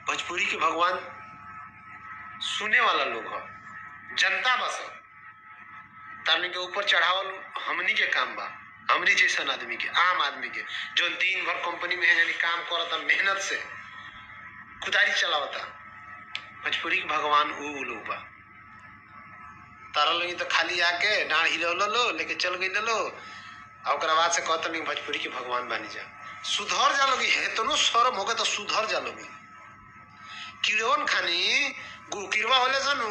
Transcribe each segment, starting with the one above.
भोजपुरी के भगवान सुने वाला लोग ह, जनता बस तारनी के ऊपर चढ़ावल हमनी के काम बा। हमनी जैसन आदमी के, आम आदमी के, जो दिन भर कंपनी में है यानी काम करता, मेहनत से खुदारी चलावता, भोजपुरी के भगवान वो लोग बा। तारा लोग तो खाली आके डांड हिलो लो लेके चल गई लो और बाद से कहता नहीं भोजपुरी के भगवान बनी जा। सुधर जा लोगी है तो शर्म हो गए तो सुधर जा लोगी। किड़वन खानी किरवा होले सनु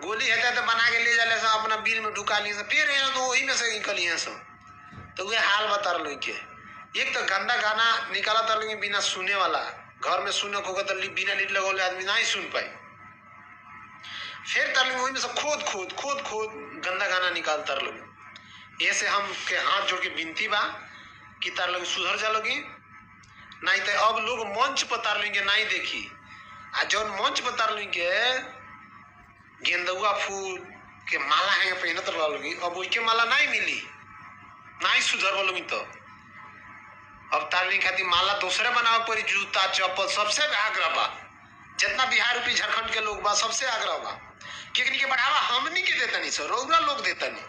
गोली है तो बना के ले जाले सा अपना बिल में ढुका लिए फिर यहाँ तो वही में से निकल यहाँ सब तो वे हाल बता रहे लोग के। एक तो गंदा गाना निकाला था लोग बिना सुने वाला, घर में सुने को तो बिना लीड लगौले आदमी ना ही सुन पाई। फिर तर वही में से खोद खोद खोद खोद गंदा गाना निकालता लोग। ऐसे हम के हाथ जोड़ के विनती बा कि तार लोग सुधर जा लोगी, नहीं तो अब लोग मंच पर तार लेंगे नहीं देखी आ जौन मंच पर तार लेंगे गेंदुआ फूल के माला है पहनत लोगी, अब वही के माला नहीं मिली, नहीं सुधर बोलोगी तो अब तार लेंगे खातिर माला दूसरे बनावे पड़ी, जूता चप्पल सबसे आग्रह बा। जितना बिहार यूपी झारखंड के लोग बा सबसे आग्रह बा के बढ़ावा हमनी के देता नहीं सर, रौरा लोग देता नहीं,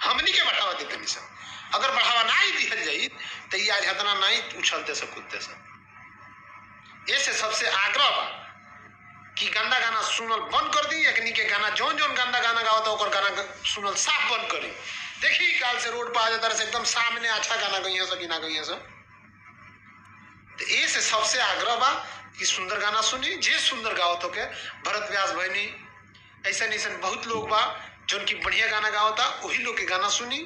हमनी के बढ़ावा देते नहीं सर। अगर बढ़ावा नहीं दिया जाये तो ये आज हतना नहीं उछलते सब कूदते सब। ऐसे सबसे आग्रह बा कि गंदा गाना सुनल बंद कर दी, एकनी के गाना जौन जौन गंदा गाना गावता ओकर गाना सुनल साफ बंद करी। देखी काल से रोड पर आ जाता एकदम सामने अच्छा गाना गई है सब कि ना गई है सब। तो ऐसे सबसे आग्रह बा कि सुंदर गाना सुनी, जे सुंदर गावत हो के भरत व्यास भैनी ऐसा नहीं बहुत लोग बा जो उनकी बढ़िया गाना गावता, वही लोग के गाना सुनी,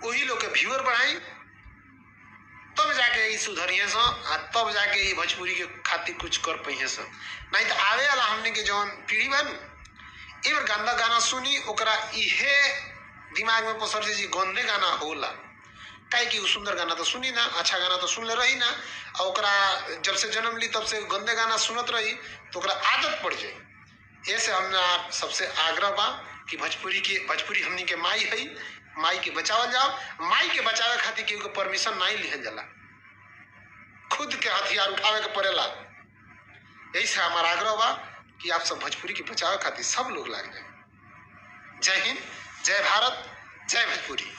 वही लोग के व्यूअर बढ़ाई, तब जाके ये सुधरिए सो, तब जाके ये भोजपुरी के खातिर कुछ कर पाइए सो। नहीं तो आवे वाला हमने के जौन पीढ़ी बन एक गंदा गाना सुनी ओकरा इहे दिमाग में पसर से जी गंदे गाना होला, काहे कि सुंदर गाना तो सुनी ना, अच्छा गाना तो सुन ले रही ना, और ओकरा जब से जन्म ली तब से गंदे गाना सुनत रही तो ओकरा आदत पड़ जाए। ऐसे हमने आप सबसे आग्रह बा कि भोजपुरी हमनी के माई है, माई के बचावल जाओ। माई के बचावे खातिर केहू के परमिशन नहीं लिहल जाला, खुद के हथियार उठावे के पड़ेला। ऐसे हमारा आग्रह बा कि आप सब भोजपुरी के बचावे खातिर सब लोग लाग जाए। जय हिंद, जय भारत, जय भोजपुरी।